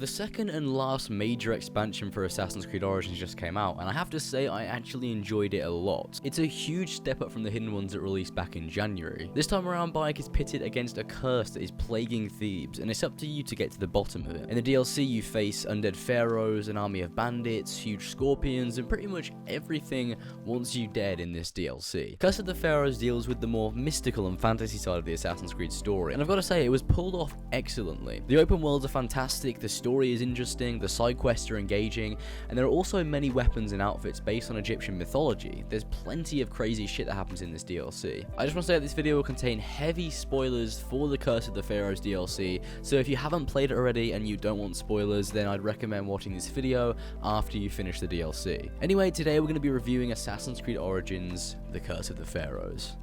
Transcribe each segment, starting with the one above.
The second and last major expansion for Assassin's Creed Origins just came out, and I have to say I actually enjoyed it a lot. It's a huge step up from the hidden ones that released back in January. This time around, Bayek is pitted against a curse that is plaguing Thebes, and it's up to you to get to the bottom of it. In the DLC, you face undead pharaohs, an army of bandits, huge scorpions, and pretty much everything wants you dead in this DLC. Curse of the Pharaohs deals with the more mystical and fantasy side of the Assassin's Creed story, and I've got to say, it was pulled off excellently. The open worlds are fantastic, the story is interesting, the side quests are engaging, and there are also many weapons and outfits based on Egyptian mythology. There's plenty of crazy shit that happens in this DLC. I just want to say that this video will contain heavy spoilers for the Curse of the Pharaohs DLC, so if you haven't played it already and you don't want spoilers, then I'd recommend watching this video after you finish the DLC. Anyway, today we're going to be reviewing Assassin's Creed Origins, The Curse of the Pharaohs.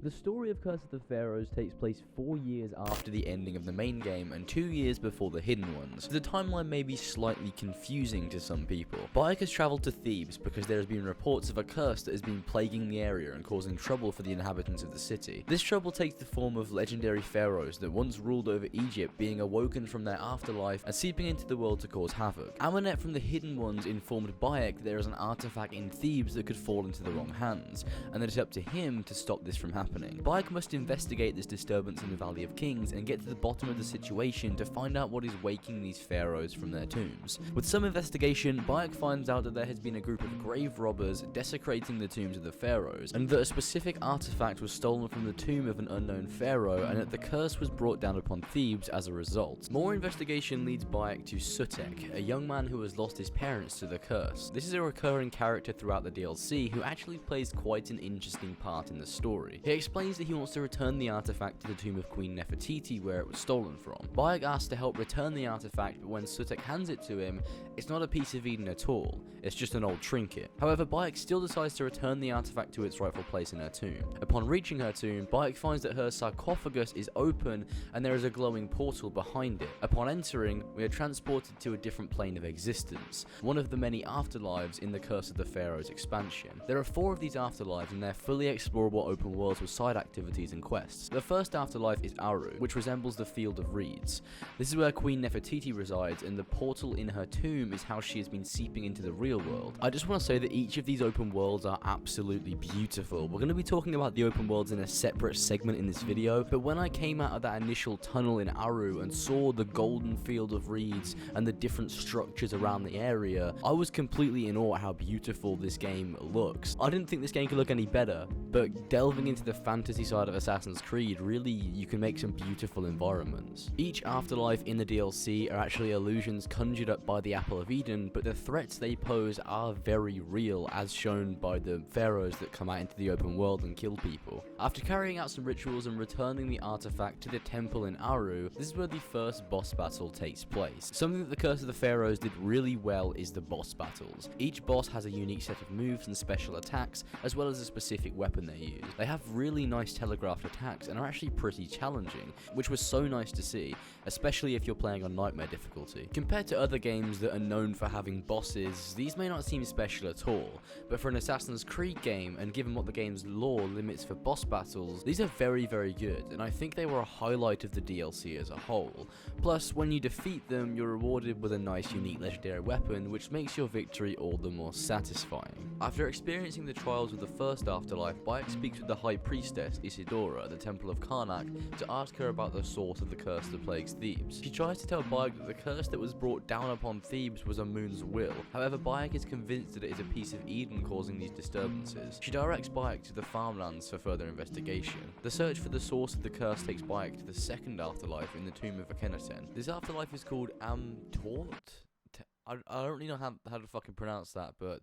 The story of Curse of the Pharaohs takes place 4 years after the ending of the main game and 2 years before the hidden ones. The timeline may be slightly confusing to some people. Bayek has travelled to Thebes because there has been reports of a curse that has been plaguing the area and causing trouble for the inhabitants of the city. This trouble takes the form of legendary pharaohs that once ruled over Egypt being awoken from their afterlife and seeping into the world to cause havoc. Amanet from the hidden ones informed Bayek that there is an artifact in Thebes that could fall into the wrong hands, and that it's up to him to stop this from happening. Bayek must investigate this disturbance in the Valley of Kings and get to the bottom of the situation to find out what is waking these pharaohs from their tombs. With some investigation, Bayek finds out that there has been a group of grave robbers desecrating the tombs of the pharaohs, and that a specific artifact was stolen from the tomb of an unknown pharaoh, and that the curse was brought down upon Thebes as a result. More investigation leads Bayek to Sutek, a young man who has lost his parents to the curse. This is a recurring character throughout the DLC who actually plays quite an interesting part in the story. He explains that he wants to return the artifact to the tomb of Queen Nefertiti where it was stolen from. Bayek asks to help return the artifact, but when Sutek hands it to him, it's not a piece of Eden at all, it's just an old trinket. However, Bayek still decides to return the artifact to its rightful place in her tomb. Upon reaching her tomb, Bayek finds that her sarcophagus is open and there is a glowing portal behind it. Upon entering, we are transported to a different plane of existence, one of the many afterlives in the Curse of the Pharaohs expansion. There are 4 of these afterlives and they're fully explorable open worlds with side activities and quests. The first afterlife is Aru, which resembles the Field of Reeds. This is where Queen Nefertiti resides, and the portal in her tomb is how she has been seeping into the real world. I just want to say that each of these open worlds are absolutely beautiful. We're going to be talking about the open worlds in a separate segment in this video, but when I came out of that initial tunnel in Aru and saw the golden Field of Reeds and the different structures around the area, I was completely in awe at how beautiful this game looks. I didn't think this game could look any better, but delving into the fantasy side of Assassin's Creed, really, you can make some beautiful environments. Each afterlife in the DLC are actually illusions conjured up by the Apple of Eden, but the threats they pose are very real, as shown by the pharaohs that come out into the open world and kill people. After carrying out some rituals and returning the artifact to the temple in Aru, this is where the first boss battle takes place. Something that the Curse of the Pharaohs did really well is the boss battles. Each boss has a unique set of moves and special attacks, as well as a specific weapon they use. They have really nice telegraphed attacks and are actually pretty challenging, which was so nice to see, especially if you're playing on nightmare difficulty. Compared to other games that are known for having bosses, these may not seem special at all, but for an Assassin's Creed game, and given what the game's lore limits for boss battles, these are very, very good, and I think they were a highlight of the DLC as a whole. Plus, when you defeat them, you're rewarded with a nice unique legendary weapon, which makes your victory all the more satisfying. After experiencing the trials of the first afterlife, Bayek speaks with the High Priestess, Isidora, at the Temple of Karnak, to ask her about the source of the curse that plagues Thebes. She tries to tell Bayek that the curse that was brought down upon Thebes was a moon's will. However, Bayek is convinced that it is a piece of Eden causing these disturbances. She directs Bayek to the farmlands for further investigation. The search for the source of the curse takes Bayek to the second afterlife in the tomb of Akhenaten. This afterlife is called Amtort? I don't really know how to fucking pronounce that, but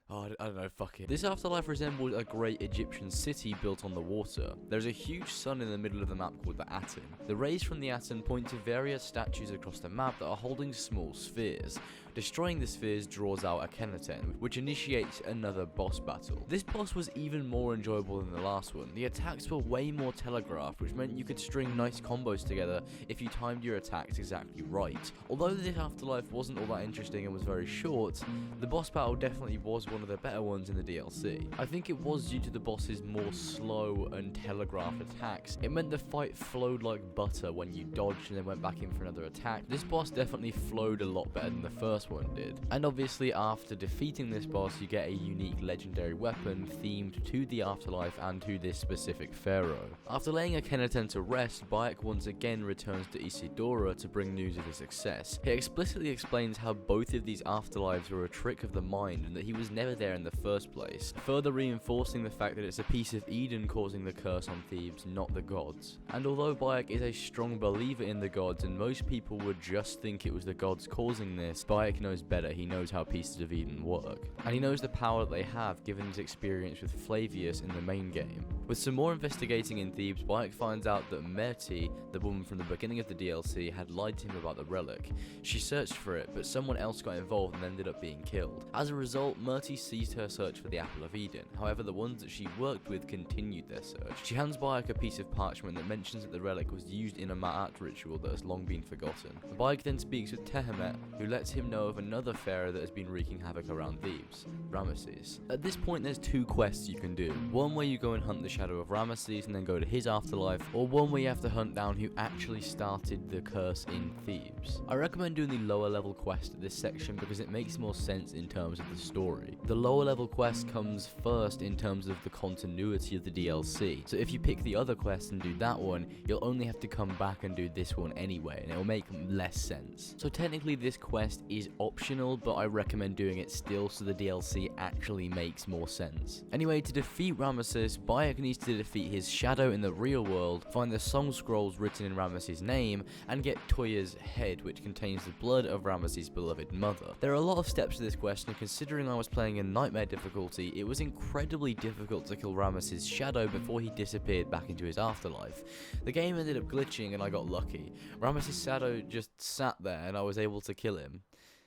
I don't know, fuck it. This afterlife resembles a great Egyptian city built on the water. There's a huge sun in the middle of the map called the Aten. The rays from the Aten point to various statues across the map that are holding small spheres. Destroying the spheres draws out Akhenaten, which initiates another boss battle. This boss was even more enjoyable than the last one. The attacks were way more telegraphed, which meant you could string nice combos together if you timed your attacks exactly right. Although this afterlife wasn't all that interesting and was very short, the boss battle definitely was one of the better ones in the DLC. I think it was due to the boss's more slow and telegraphed attacks. It meant the fight flowed like butter when you dodged and then went back in for another attack. This boss definitely flowed a lot better than the first one did. And obviously after defeating this boss you get a unique legendary weapon themed to the afterlife and to this specific pharaoh. After laying Akhenaten to rest, Bayek once again returns to Isidora to bring news of his success. He explicitly explains how both of these afterlives were a trick of the mind and that he was never there in the first place, further reinforcing the fact that it's a piece of Eden causing the curse on Thebes, not the gods. And although Bayek is a strong believer in the gods and most people would just think it was the gods causing this, Bayek knows better. He knows how pieces of Eden work. And he knows the power that they have given his experience with Flavius in the main game. With some more investigating in Thebes, Bayek finds out that Merti, the woman from the beginning of the DLC, had lied to him about the relic. She searched for it, but someone else got involved and ended up being killed. As a result, Merti ceased her search for the Apple of Eden. However, the ones that she worked with continued their search. She hands Bayek a piece of parchment that mentions that the relic was used in a Ma'at ritual that has long been forgotten. Bayek then speaks with Tehemet, who lets him know of another pharaoh that has been wreaking havoc around Thebes, Ramesses. At this point there's two quests you can do. One where you go and hunt the shadow of Ramesses and then go to his afterlife, or one where you have to hunt down who actually started the curse in Thebes. I recommend doing the lower level quest at this section because it makes more sense in terms of the story. The lower level quest comes first in terms of the continuity of the DLC, so if you pick the other quest and do that one, you'll only have to come back and do this one anyway, and it will make less sense. So technically this quest is optional, but I recommend doing it still so the DLC actually makes more sense. Anyway, to defeat Ramesses, Bayek needs to defeat his shadow in the real world, find the song scrolls written in Ramesses' name, and get Toya's head, which contains the blood of Ramesses' beloved mother. There are a lot of steps to this quest, and considering I was playing in nightmare difficulty, it was incredibly difficult to kill Ramesses' shadow before he disappeared back into his afterlife. The game ended up glitching and I got lucky. Ramesses' shadow just sat there and I was able to kill him.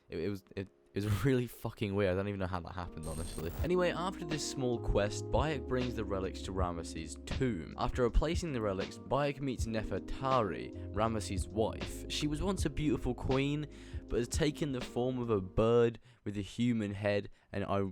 It was really fucking weird. I don't even know how that happened, honestly. Anyway, after this small quest, Bayek brings the relics to Ramesses' tomb. After replacing the relics, Bayek meets Nefertiti, Ramesses' wife. She was once a beautiful queen, but has taken the form of a bird with a human head, and I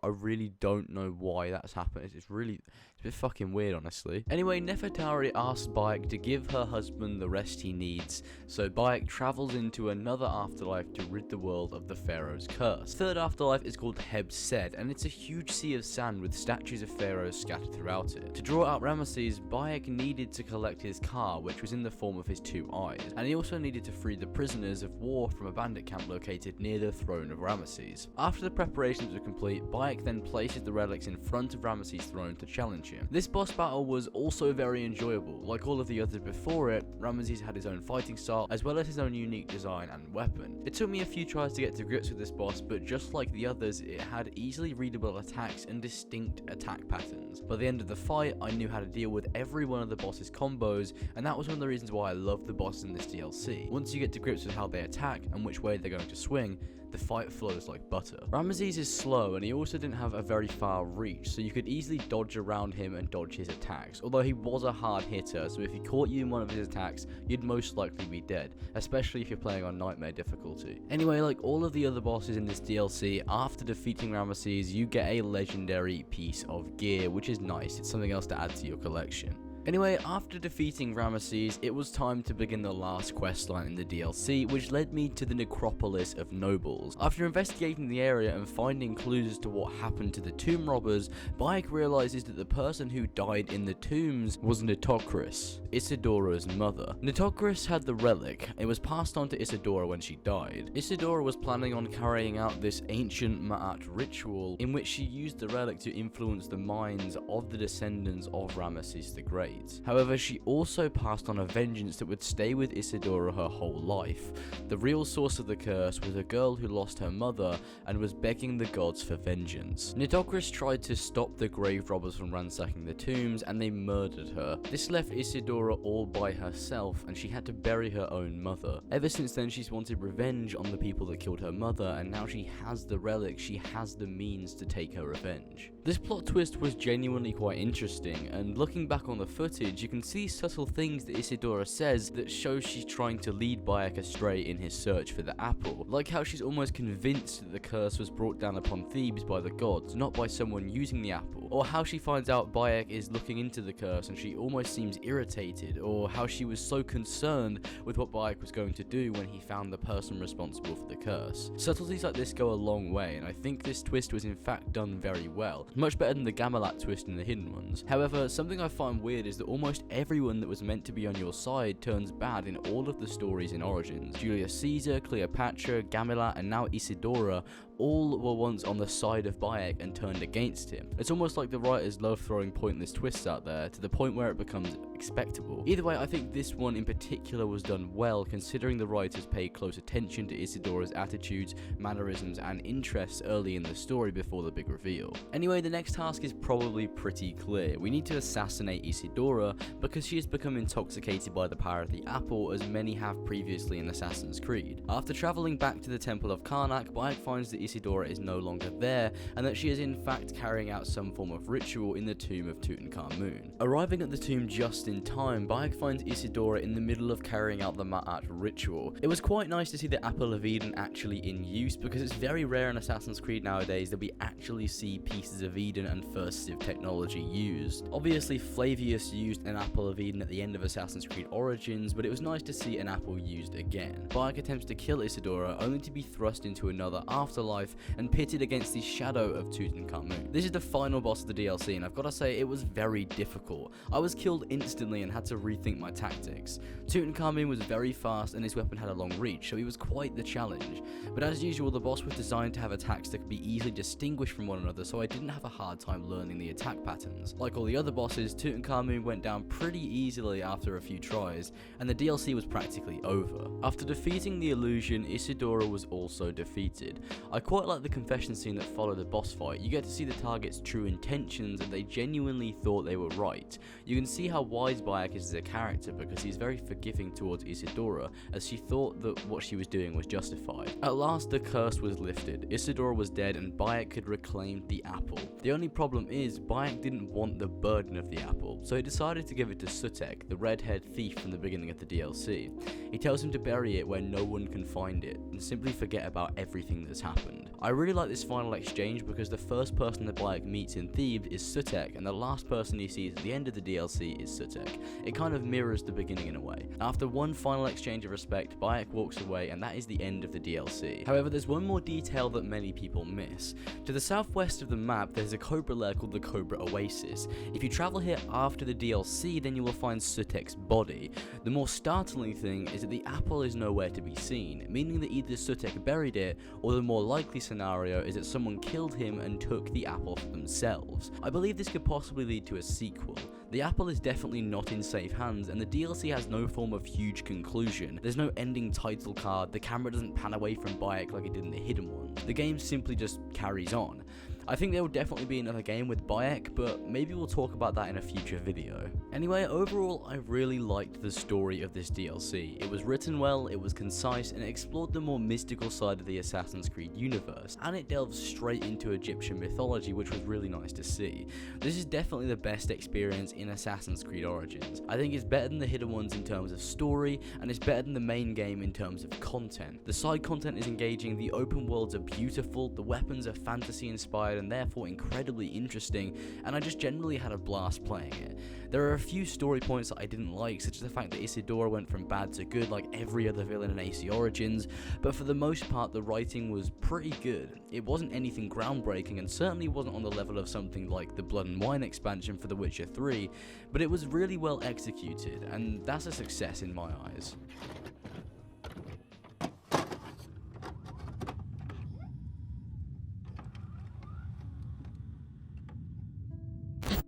really don't know why that's happened. It's a bit fucking weird, honestly. Anyway, Nefertiti asks Bayek to give her husband the rest he needs, so Bayek travels into another afterlife to rid the world of the Pharaoh's curse. Third afterlife is called Thebes, and it's a huge sea of sand with statues of pharaohs scattered throughout it. To draw out Ramesses, Bayek needed to collect his car, which was in the form of his two eyes, and he also needed to free the prisoners of war from a bandit camp located near the throne of Ramesses. After the preparations were complete, Bayek then places the relics in front of Ramesses' throne to challenge him. This boss battle was also very enjoyable. Like all of the others before it, Ramesses had his own fighting style, as well as his own unique design and weapon. It took me a few tries to get to grips with this boss, but just like the others, it had easily readable attacks and distinct attack patterns. By the end of the fight, I knew how to deal with every one of the boss's combos, and that was one of the reasons why I love the bosses in this DLC. Once you get to grips with how they attack and which way they're going to swing, the fight flows like butter. Ramesses is slow and he also didn't have a very far reach, so you could easily dodge around him and dodge his attacks, although he was a hard hitter, so if he caught you in one of his attacks, you'd most likely be dead, especially if you're playing on nightmare difficulty. Anyway, like all of the other bosses in this DLC, after defeating Ramesses, you get a legendary piece of gear, which is nice. It's something else to add to your collection. Anyway, after defeating Ramesses, it was time to begin the last questline in the DLC, which led me to the Necropolis of Nobles. After investigating the area and finding clues as to what happened to the tomb robbers, Bayek realizes that the person who died in the tombs was Nitocris, Isidora's mother. Nitocris had the relic. It was passed on to Isidora when she died. Isidora was planning on carrying out this ancient Ma'at ritual in which she used the relic to influence the minds of the descendants of Ramesses the Great. needs. However, she also passed on a vengeance that would stay with Isidora her whole life. The real source of the curse was a girl who lost her mother and was begging the gods for vengeance. Nitocris tried to stop the grave robbers from ransacking the tombs, and they murdered her. This left Isidora all by herself, and she had to bury her own mother. Ever since then, she's wanted revenge on the people that killed her mother, and now she has the relic, she has the means to take her revenge. This plot twist was genuinely quite interesting, and looking back on the footage, you can see subtle things that Isidora says that show she's trying to lead Bayek astray in his search for the apple, like how she's almost convinced that the curse was brought down upon Thebes by the gods, not by someone using the apple, or how she finds out Bayek is looking into the curse and she almost seems irritated, or how she was so concerned with what Bayek was going to do when he found the person responsible for the curse. Subtleties like this go a long way, and I think this twist was in fact done very well, much better than the Gamelat twist in the Hidden Ones. However, something I find weird is that almost everyone that was meant to be on your side turns bad in all of the stories in Origins. Julius Caesar, Cleopatra, Gamelat, and now Isidora all were once on the side of Bayek and turned against him. It's almost like the writers love throwing pointless twists out there to the point where it becomes expectable. Either way, I think this one in particular was done well, considering the writers paid close attention to Isidora's attitudes, mannerisms, and interests early in the story before the big reveal. Anyway, the next task is probably pretty clear. We need to assassinate Isidora because she has become intoxicated by the power of the apple, as many have previously in Assassin's Creed. After travelling back to the Temple of Karnak, Bayek finds that Isidora is no longer there, and that she is in fact carrying out some form of ritual in the tomb of Tutankhamun. Arriving at the tomb just in time, Bayek finds Isidora in the middle of carrying out the Ma'at ritual. It was quite nice to see the Apple of Eden actually in use, because it's very rare in Assassin's Creed nowadays that we actually see pieces of Eden and First Civ technology used. Obviously, Flavius used an Apple of Eden at the end of Assassin's Creed Origins, but it was nice to see an apple used again. Bayek attempts to kill Isidora, only to be thrust into another afterlife and pitted against the shadow of Tutankhamun. This is the final boss of the DLC, and I've got to say it was very difficult. I was killed instantly and had to rethink my tactics. Tutankhamun was very fast and his weapon had a long reach, so he was quite the challenge. But as usual, the boss was designed to have attacks that could be easily distinguished from one another, so I didn't have a hard time learning the attack patterns. Like all the other bosses, Tutankhamun went down pretty easily after a few tries, and the DLC was practically over. After defeating the illusion, Isidora was also defeated. I quite like the confession scene that followed the boss fight. You get to see the target's true intentions, and they genuinely thought they were right. You can see how wise Bayek is as a character, because he's very forgiving towards Isidora, as she thought that what she was doing was justified. At last, the curse was lifted. Isidora was dead, and Bayek could reclaim the apple. The only problem is, Bayek didn't want the burden of the apple, so he decided to give it to Sutek, the red-haired thief from the beginning of the DLC. He tells him to bury it where no one can find it, and simply forget about everything that's happened. I really like this final exchange because the first person that Bayek meets in Thebes is Sutek, and the last person he sees at the end of the DLC is Sutek. It kind of mirrors the beginning in a way. After one final exchange of respect, Bayek walks away, and that is the end of the DLC. However, there's one more detail that many people miss. To the southwest of the map, there's a cobra lair called the Cobra Oasis. If you travel here after the DLC, then you will find Sutek's body. The more startling thing is that the apple is nowhere to be seen, meaning that either Sutek buried it, or the more likely scenario is that someone killed him and took the apple for themselves. I believe this could possibly lead to a sequel. The apple is definitely not in safe hands, and the DLC has no form of huge conclusion. There's no ending title card, the camera doesn't pan away from Bayek like it did in the Hidden Ones. The game simply just carries on. I think there will definitely be another game with Bayek, but maybe we'll talk about that in a future video. Anyway, overall, I really liked the story of this DLC. It was written well, it was concise, and it explored the more mystical side of the Assassin's Creed universe, and it delved straight into Egyptian mythology, which was really nice to see. This is definitely the best experience in Assassin's Creed Origins. I think it's better than the Hidden Ones in terms of story, and it's better than the main game in terms of content. The side content is engaging, the open worlds are beautiful, the weapons are fantasy inspired and therefore incredibly interesting, and I just generally had a blast playing it. There are a few story points that I didn't like, such as the fact that Isidora went from bad to good like every other villain in AC Origins, but for the most part the writing was pretty good. It wasn't anything groundbreaking, and certainly wasn't on the level of something like the Blood and Wine expansion for The Witcher 3, but it was really well executed, and that's a success in my eyes.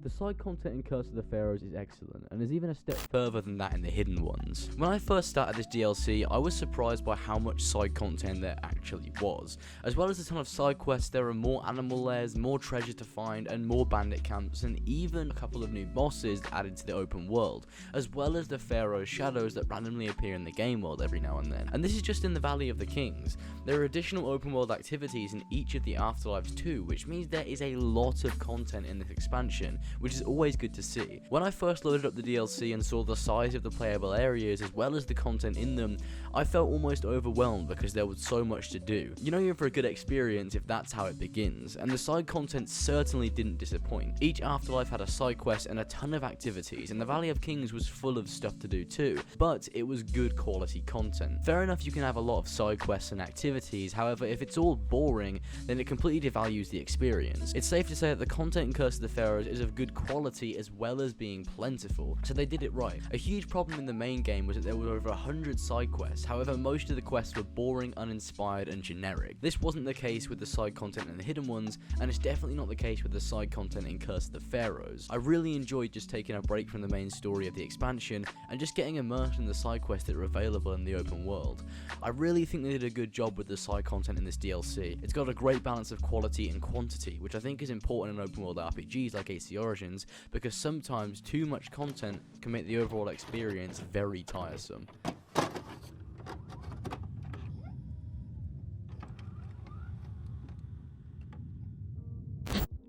The side content in Curse of the Pharaohs is excellent, and is even a step further than that in the hidden ones. When I first started this DLC, I was surprised by how much side content there actually was. As well as a ton of side quests, there are more animal lairs, more treasure to find, and more bandit camps, and even a couple of new bosses added to the open world, as well as the Pharaoh's shadows that randomly appear in the game world every now and then. And this is just in the Valley of the Kings. There are additional open world activities in each of the afterlives too, which means there is a lot of content in this expansion, which is always good to see. When I first loaded up the DLC and saw the size of the playable areas as well as the content in them, I felt almost overwhelmed because there was so much to do. You know you're in for a good experience if that's how it begins, and the side content certainly didn't disappoint. Each afterlife had a side quest and a ton of activities, and the Valley of Kings was full of stuff to do too, but it was good quality content. Fair enough, you can have a lot of side quests and activities, however, if it's all boring, then it completely devalues the experience. It's safe to say that the content in Curse of the Pharaohs is of good quality as well as being plentiful, so they did it right. A huge problem in the main game was that there were over 100 side quests, however most of the quests were boring, uninspired, and generic. This wasn't the case with the side content in the hidden ones, and it's definitely not the case with the side content in Curse of the Pharaohs. I really enjoyed just taking a break from the main story of the expansion and just getting immersed in the side quests that are available in the open world. I really think they did a good job with the side content in this DLC. It's got a great balance of quality and quantity, which I think is important in open world RPGs like AC Origins, because sometimes too much content can make the overall experience very tiresome.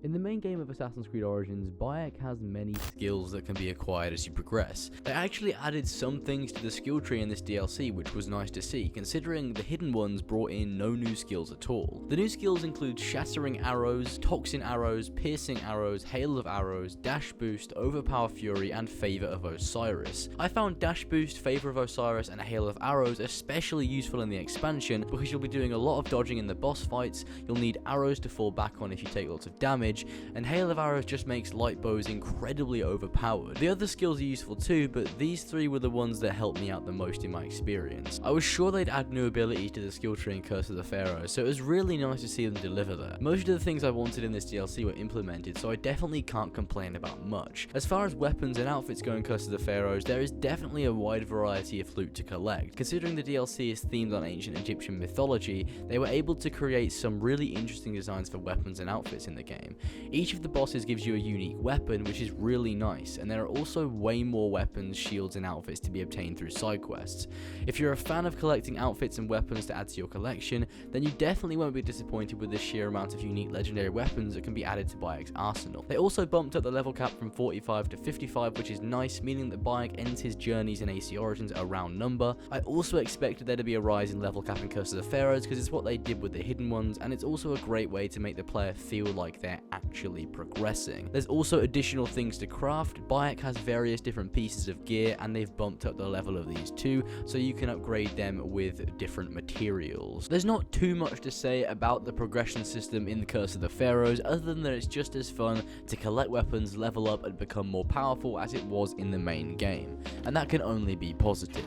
In the main game of Assassin's Creed Origins, Bayek has many skills that can be acquired as you progress. They actually added some things to the skill tree in this DLC, which was nice to see, considering the hidden ones brought in no new skills at all. The new skills include Shattering Arrows, Toxin Arrows, Piercing Arrows, Hail of Arrows, Dash Boost, Overpower Fury, and Favor of Osiris. I found Dash Boost, Favor of Osiris, and Hail of Arrows especially useful in the expansion, because you'll be doing a lot of dodging in the boss fights, you'll need arrows to fall back on if you take lots of damage, and Hail of Arrows just makes light bows incredibly overpowered. The other skills are useful too, but these three were the ones that helped me out the most in my experience. I was sure they'd add new abilities to the skill tree in Curse of the Pharaohs, so it was really nice to see them deliver that. Most of the things I wanted in this DLC were implemented, so I definitely can't complain about much. As far as weapons and outfits go in Curse of the Pharaohs, there is definitely a wide variety of loot to collect. Considering the DLC is themed on ancient Egyptian mythology, they were able to create some really interesting designs for weapons and outfits in the game. Each of the bosses gives you a unique weapon, which is really nice, and there are also way more weapons, shields, and outfits to be obtained through side quests. If you're a fan of collecting outfits and weapons to add to your collection, then you definitely won't be disappointed with the sheer amount of unique legendary weapons that can be added to Bayek's arsenal. They also bumped up the level cap from 45 to 55, which is nice, meaning that Bayek ends his journeys in AC Origins a round number. I also expected there to be a rise in level cap in Curse of the Pharaohs, because it's what they did with the hidden ones, and it's also a great way to make the player feel like they're actually progressing. There's also additional things to craft. Bayek has various different pieces of gear, and they've bumped up the level of these too, so you can upgrade them with different materials. There's not too much to say about the progression system in the Curse of the Pharaohs, other than that it's just as fun to collect weapons, level up, and become more powerful as it was in the main game, and that can only be positive.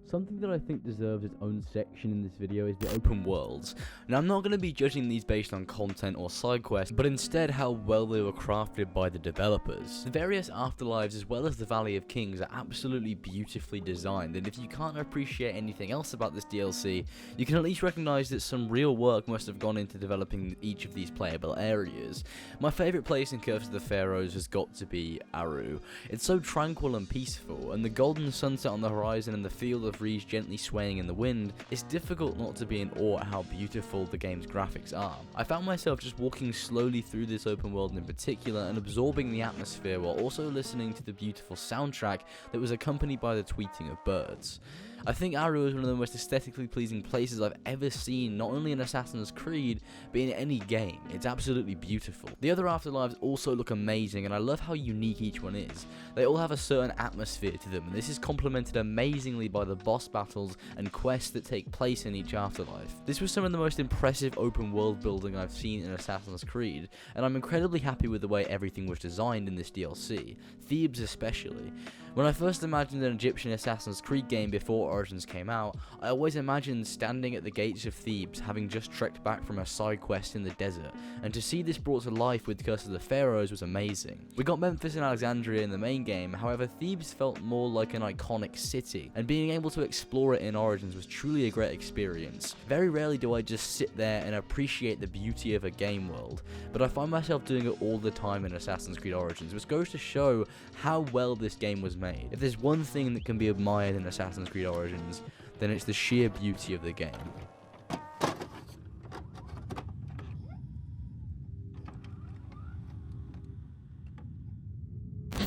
Something that I think deserves its own section in this video is the open worlds. Now, I'm not going to be judging these based on content or side quests, but instead how well they were crafted by the developers. The various afterlives as well as the Valley of Kings are absolutely beautifully designed, and if you can't appreciate anything else about this DLC, you can at least recognize that some real work must have gone into developing each of these playable areas. My favourite place in Curse of the Pharaohs has got to be Aru. It's so tranquil and peaceful, and the golden sunset on the horizon and the field of breeze gently swaying in the wind, it's difficult not to be in awe at how beautiful the game's graphics are. I found myself just walking slowly through this open world in particular and absorbing the atmosphere while also listening to the beautiful soundtrack that was accompanied by the tweeting of birds. I think Aru is one of the most aesthetically pleasing places I've ever seen, not only in Assassin's Creed, but in any game. It's absolutely beautiful. The other afterlives also look amazing, and I love how unique each one is. They all have a certain atmosphere to them, and this is complemented amazingly by the boss battles and quests that take place in each afterlife. This was some of the most impressive open world building I've seen in Assassin's Creed, and I'm incredibly happy with the way everything was designed in this DLC, Thebes especially. When I first imagined an Egyptian Assassin's Creed game before before Origins came out, I always imagined standing at the gates of Thebes, having just trekked back from a side quest in the desert, and to see this brought to life with Curse of the Pharaohs was amazing. We got Memphis and Alexandria in the main game, however Thebes felt more like an iconic city, and being able to explore it in Origins was truly a great experience. Very rarely do I just sit there and appreciate the beauty of a game world, but I find myself doing it all the time in Assassin's Creed Origins, which goes to show how well this game was made. If there's one thing that can be admired in Assassin's Creed Origins, then it's the sheer beauty of the game.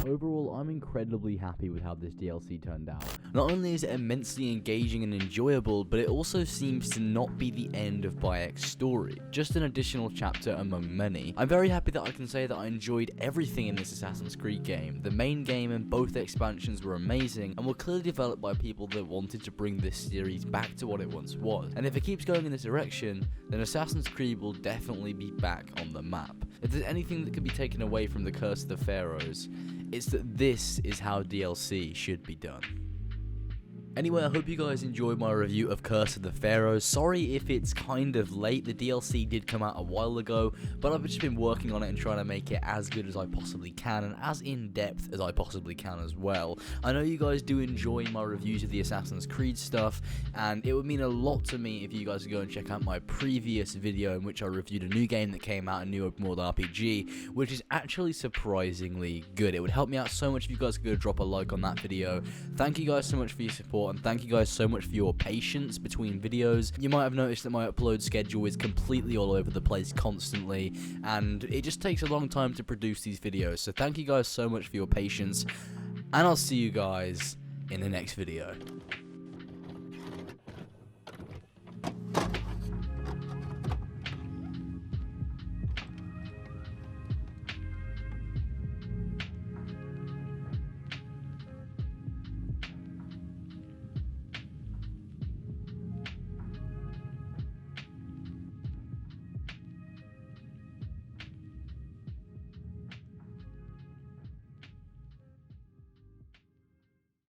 Overall, I'm incredibly happy with how this DLC turned out. Not only is it immensely engaging and enjoyable, but it also seems to not be the end of Bayek's story, just an additional chapter among many. I'm very happy that I can say that I enjoyed everything in this Assassin's Creed game. The main game and both expansions were amazing, and were clearly developed by people that wanted to bring this series back to what it once was. And if it keeps going in this direction, then Assassin's Creed will definitely be back on the map. If there's anything that can be taken away from the Curse of the Pharaohs, it's that this is how DLC should be done. Anyway, I hope you guys enjoyed my review of Curse of the Pharaohs. Sorry if it's kind of late, the DLC did come out a while ago, but I've just been working on it and trying to make it as good as I possibly can, and as in-depth as I possibly can as well. I know you guys do enjoy my reviews of the Assassin's Creed stuff, and it would mean a lot to me if you guys could go and check out my previous video in which I reviewed a new game that came out, a new open world RPG, which is actually surprisingly good. It would help me out so much if you guys could go drop a like on that video. Thank you guys so much for your support, and thank you guys so much for your patience between videos. You might have noticed that my upload schedule is completely all over the place constantly, and it just takes a long time to produce these videos, so thank you guys so much for your patience, and I'll see you guys in the next video.